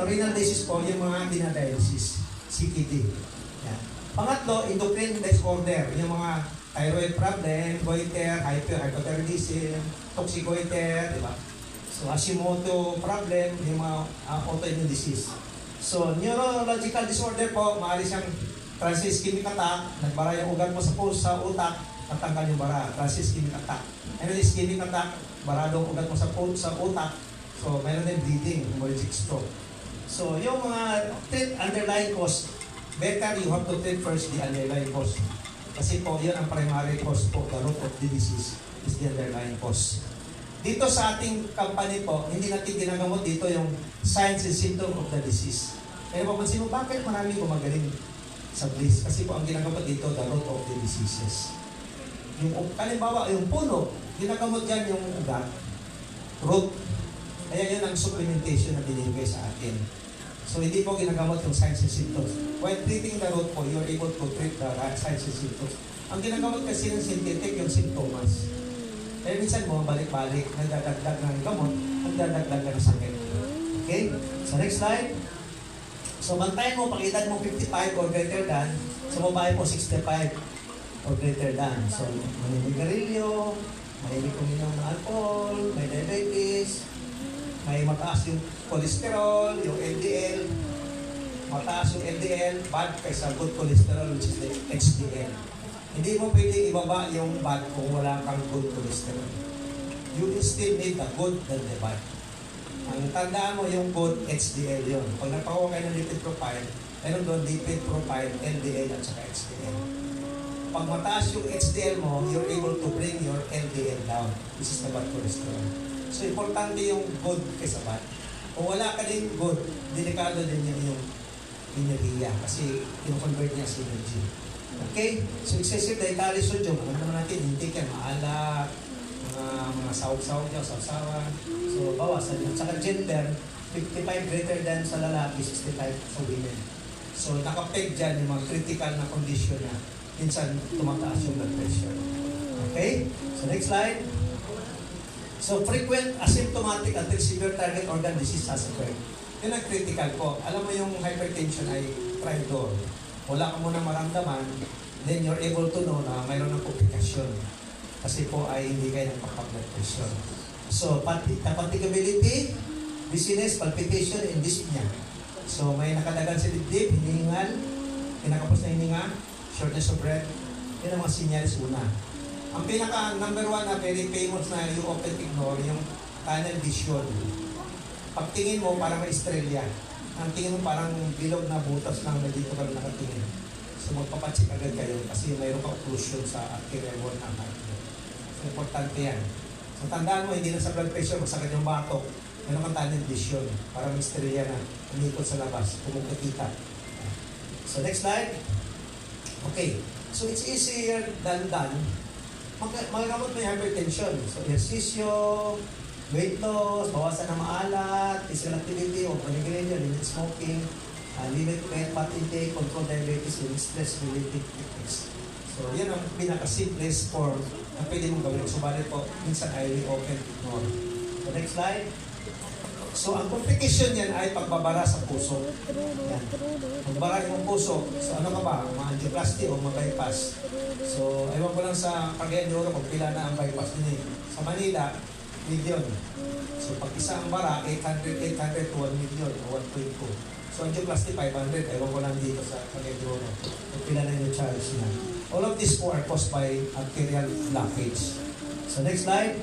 o renal disease po, yung mga dinadialysis, CKD. Yan. Pangatlo, endocrine disorder, yung mga thyroid problem, goiter, hypothyroidism, toxic-goiter, di ba? So, Hashimoto problem, yung mga autoimmune disease. So, neurological disorder po, maaari siyang transischemic attack, nagbara yung ugat mo sa pulse, sa utak, natanggal yung bara, transischemic attack. Ano yung ischemic attack? Baradong ugat mo sa pulse, sa utak, so mayroon din bleeding, hemorrhagic stroke. So, yung mga underlying cause, better you have to treat first the underlying cause. Kasi po, yun ang primary cause po, the root of the disease is the underlying cause. Dito sa ating company po, hindi natin ginagamot dito yung signs and symptoms of the disease. Kaya mapansin mo, bakit maraming gumagaling sa bliss? Kasi po ang ginagamot dito, the root of the diseases. Yung, kalimbawa, yung puno, ginagamot dyan yung ugat, root. Kaya yun ang supplementation na binibigay sa atin. So, hindi po ginagamot yung signs and symptoms. While treating the root po, you're able to treat the signs and symptoms. Ang ginagamot kasi ng synthetic, yung symptoms. Kaya minsan mo, balik-balik, nagdadagdag ng gamot, nagdadagdag ng sakit. Okay? So, next slide. So, bantayan mo, pakita mo 55 or greater than. Sa babae po, 65 or greater than. So, may garilyo, may kuminom ng alcohol, may diabetes, may mataas yung cholesterol, yung LDL, mataas yung LDL, bad kaysa good cholesterol, which is the HDL. Hindi mo pwede ibaba yung bad kung wala kang good cholesterol. You still need the good than the bad. Ang tandaan mo yung good, HDL yun. Pag nagpakuha kayo ng lipid profile, meron doon lipid profile, LDL at saka HDL. Pag mataas yung HDL mo, you're able to bring your LDL down. This is the bad cholesterol. So, importante yung good kaysa bad. Kung wala ka din good, delikado din yung enerhiya kasi yung-convert niya sa energy. Okay? So, excessive dietary sodium. Alam naman natin, hindi ka maalat, mga sahog-sahog niya, sawsawan. So, bawasan yun. Saka gender, 55 greater than sa lalaki, 65 sa women. So, nakapeg dyan yung mga critical na condition na minsan tumataas yung blood pressure. Okay? So, next slide. So, frequent asymptomatic until severe target organ disease has occurred. Yun ang critical po. Alam mo yung hypertension ay trigor. Wala ka muna maramdaman, then you're able to know na mayroon ng komplikasyon. Kasi po ay hindi kayo nagpapag-blood pressure. So, fatigability, dizziness, palpitation, and dyspnea. So, may nakadagan sa dibdib, hinihingal, kinakapos na hininga, shortness of breath. Yan ang mga sinyalis una. Ang pinaka number one na very famous na you often ignore, yung tunnel vision. Pagtingin mo, parang may estrella. Ang tingin mo parang bilog na butas lang na dito ka nakatingin. So magpapatsik agad kayo kasi mayroon ka occlusion sa arterial wall ng heart mo. So importante yan. So tandaan mo, hindi na sa blood pressure, masakit yung batok. Meron kang tunnel vision. Parang may estrella na umikot sa labas, kumukita. So next slide. Okay. So it's easier than done. Magagamot mo yung hypertension. So ehersisyo, weight loss, bawasan ng maalat, physical activity, o panigrilyo, limit smoking, limit fat intake, control diabetes, limit stress-related techniques. So, yan ang pinaka-simplest form na pwede mong gawin. Subalit po, minsan ay often ignore. So, next slide. So, ang complication yan ay pagbabara sa puso. Yan. Pagbara yung puso. So, ano ka ba? Ma-angioplasty o ma-bypass? So, ewan ko lang sa Cagayan de Oro kung pila na ang bypass din. Sa Manila, million. So, pag isa ang bara, 800 to 1 million o 1.2. So, angioplasty 500. Ewan ko lang dito sa Cagayan de Oro. Kung pila na yung charge na. All of these are caused by arterial blockage. So, next slide.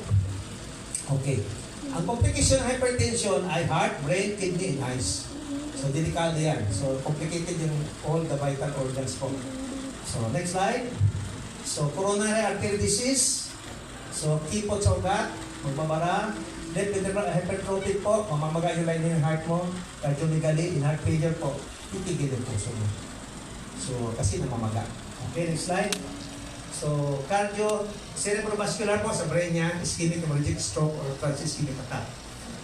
Okay. Ang complication ng hypertension ay heart, brain, kidney, and eyes. So, delikado yan. So, complicated yung all the vital organs po. So, next slide. So, coronary artery disease. So, kipot sa ugat, magbabara. Left ventricular hypertrophy po, mamamaga yung line ng heart mo. Cardiomegaly, in heart failure po, titigil yung puso mo. So, kasi namamaga. Okay, next slide. So, cerebrovascular po sa brain niya, ischemic hemorrhagic stroke or transischemic attack.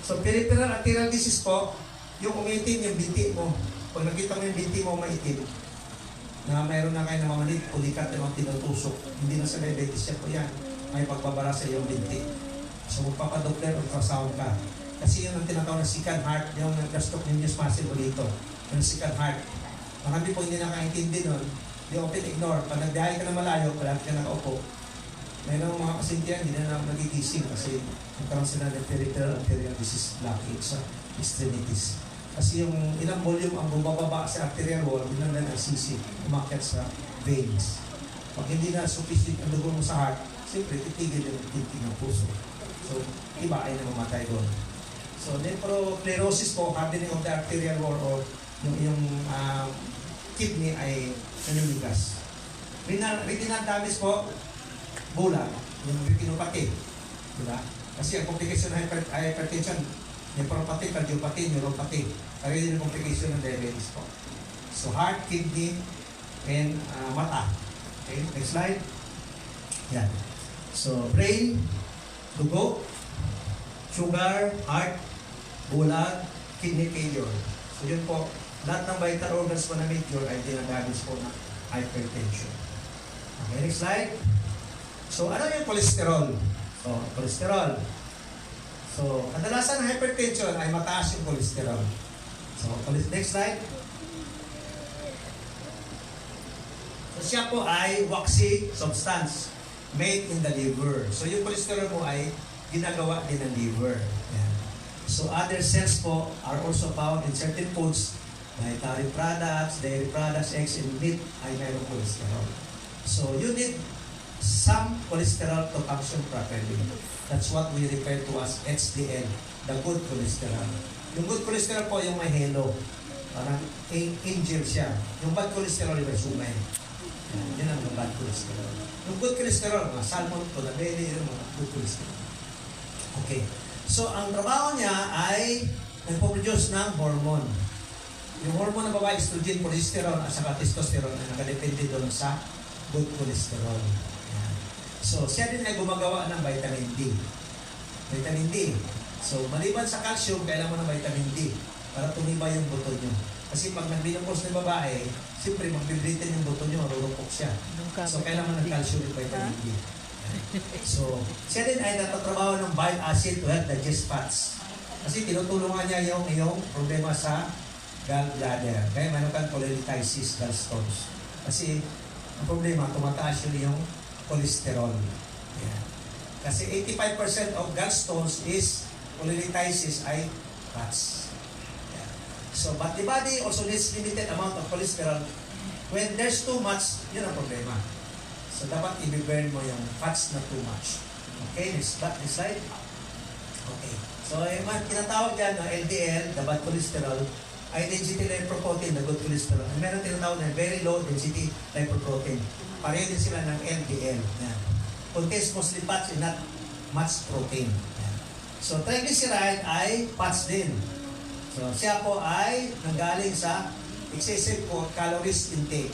So, peripheral arterial disease po, yung umitim yung binti mo. Pag nakita mo yung binti mo maitim, na mayroon na kayo namamalit, pulikat yung mga tinutusok. Hindi na sa diabetes siya po yan. May pagbabara sa iyong binti. So, magpapadoppler ultrasound ka. Kasi yun ang tinatawag na second heart, yung gastrocnemius muscle mo dito. Yung second heart. Marami po hindi nakaintindi nun. Di open ignore. Pag nagbiyahe ka na malayo, palagi ka nakaupo, mayroong mga pasyente yan, hindi na nagigising kasi nagkaroon sila ng peripheral arterial disease blockage sa extremities. Kasi yung ilang volume ang bumababa sa arterial wall, yun lang ang sisi, umakyat sa veins. Pag hindi na sufficient ang dugo mo sa heart, siyempre titigil yung tintig ng puso. So, iba ay namamatay doon. So, nephroclerosis po, hardening of the arterial wall or yung kidney ay nanuligas. Retinal damage po, bulag, yung retinopathy. Diba? Kasi ang complication ng hypertension, nephropathy, cardiopathy, neuropathy. Kaya din ang complication ng diabetes po. So, heart, kidney, and mata. Okay, next slide. Yan. So, brain, dugo, sugar, heart, bulag, kidney failure. So, yun po, lahat ng vital organs po na major ay dinadamage po ng hypertension. Okay, next slide. So, ano yung cholesterol? So, cholesterol. So, kadalasan ng hypertension ay mataas yung cholesterol. So, next slide. So, siya po ay waxy substance made in the liver. So, yung cholesterol mo ay ginagawa din ng liver. Yan. So, other cells po are also found in certain foods. Dietary products, dairy products, eggs, and meat ay mayroong cholesterol. So, you need some cholesterol to function properly. That's what we refer to as HDL, the good cholesterol. Yung good cholesterol po yung may halo. Parang angel siya. Yung bad cholesterol yung may sumay. Yan ang bad cholesterol. Yung good cholesterol, mga salmon, tolabelli, yung mga good cholesterol. Okay. So, ang trabaho niya ay nagpo-produce ng hormone. Yung hormone ng babae, estrogen, progesterone, at saka testosterone ay nakadepende doon sa good cholesterol. Yan. So, siya din ay gumagawa ng vitamin D. Vitamin D. So, maliban sa calcium, kailangan mo ng vitamin D para tumibay yung buto nyo. Kasi pag nagminopause ng babae, siyempre magbibritin yung buto nyo, marurupok siya. So, kailangan ng calcium at vitamin D. So, siya din ay natatrabaho ng bile acid to help digest fats. Kasi tinutulungan niya yung iyong problema sa gallbladder. Kaya meron kang cholelithiasis, gallstones. Kasi, ang problema, tumataas yun yung cholesterol. Yeah. Kasi 85% of gallstones is cholelithiasis ay fats. Yeah. So, but the body also needs limited amount of cholesterol. When there's too much, yun ang problema. So, dapat i-burn mo yung fats na too much. Okay, next slide. Okay. So, yung mga tinatawag dyan na LDL, the bad cholesterol, high density lipoprotein, the good cholesterol. And meron tinatawag na very low density lipoprotein. Pareho din sila ng LDL. Yan. Contains mostly fats and not much protein. Yan. So, triglyceride ay fats din. So, siya po ay nanggaling sa excessive calories intake.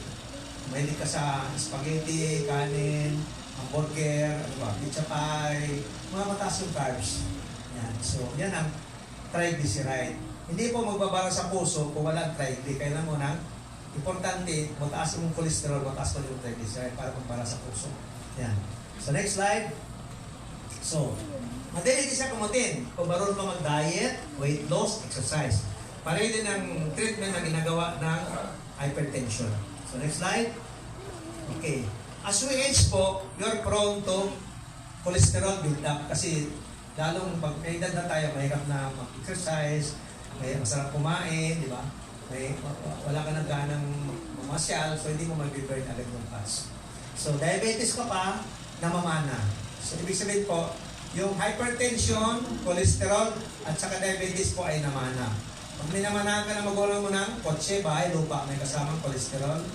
Mahilig ka sa spaghetti, kanin, hamburger, pizza pie, mga mataas yung carbs. Yan. So, yan ang triglyceride. Hindi po magbabara sa puso kung walang triglyceride. Kailan mo nang importante, mataas yung cholesterol, mataas pa yung triglyceride para magbara sa puso. Yan. So, next slide. So, madali din siya kumutin. Kung marunong ka mag-diet, weight loss, exercise. Pareho din ang treatment na ginagawa ng hypertension. So, next slide. Okay. As we age po, you're prone to cholesterol build-up kasi lalong pag may edad na tayo, mahirap na mag-exercise, masarap kumain, di ba? Wala ka ng ganang mamasyal, so hindi mo mag-burn agad yung fats. So, diabetes ka pa, namamana. So, ibig sabihin po, yung hypertension, cholesterol, at saka diabetes po ay namana. Pag minamanahan ka na magulang mo ng kotse, bahay, lupa, may kasamang cholesterol,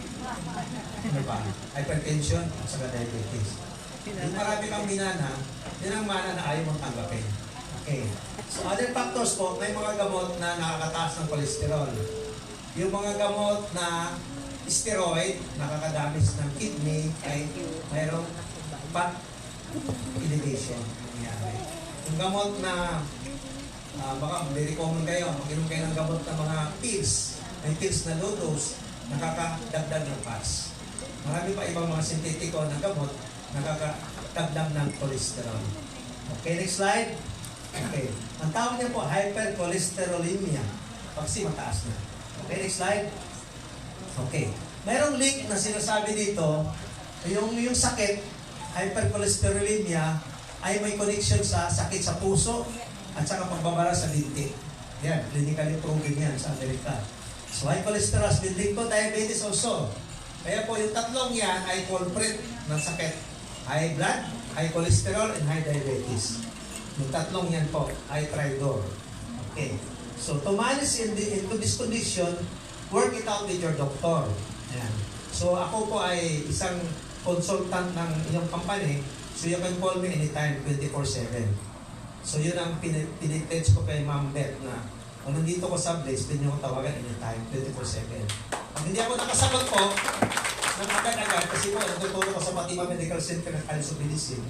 ano ba? Hypertension, at saka diabetes. Yung marami kang minana, yun ang mana na ayaw mong tanggapin. Okay. So, other factors po, may mga gamot na nakakataas ng cholesterol. Yung mga gamot na steroid, nakakadamage ng kidney, ay mayroong fat elevation. Yung gamot na baka very common kayo, mag-inom kayo ng gamot na mga pills, may pills na low dose, nakakadagdag ng fats. Marami pa ibang mga sintetiko na gamot, nakakadagdag ng cholesterol. Okay, next slide. Okay. Ang tawag niya po, hypercholesterolemia. Kasi mataas na. Okay, next slide. Okay. Mayroong link na sinasabi dito, yung sakit, hypercholesterolemia, ay may connection sa sakit sa puso at saka pagbabara sa binti. Yan, clinically proven yan sa Amerika. So, high cholesterol has been linked to diabetes also. Kaya po, yung tatlong yan ay culprit ng sakit. High blood, high cholesterol, and high diabetes. Yung tatlong yan po ay tridor. Okay. So, to manage into this condition, work it out with your doctor. Ayan. So, ako po ay isang consultant ng inyong company. So, you can call me anytime, 24/7. So, yun ang piniteach ko kay Ma'am Beth na kung nandito ko sa place, pwede nyo ko tawagan anytime, 24/7. Pag hindi ako nakasagot po, ng agad-agad, kasi po, natuturo ko sa Fatima Medical Center ng Alisobilisin.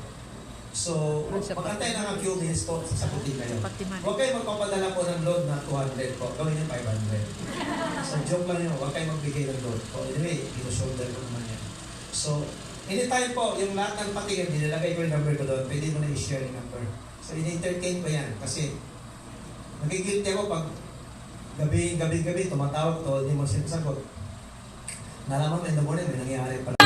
So, magantay lang ang few minutes po, sasagutin kayo. Huwag kayo magpapadala po ng load na 200 po, gawin yung 500. So, joke lang yun, huwag kayo magbigay ng load po. Anyway, ino-shoulder ko naman yan. So, anytime po, yung lahat ng patingin, nilalagay ko yung number ko doon, pwede mo na i-share yung number. So, in-entertain ko yan, kasi nagigilty ako pag gabi, tumatawag to, hindi mo sinasagot. Nalaman mo in the morning, may nangyayari pala.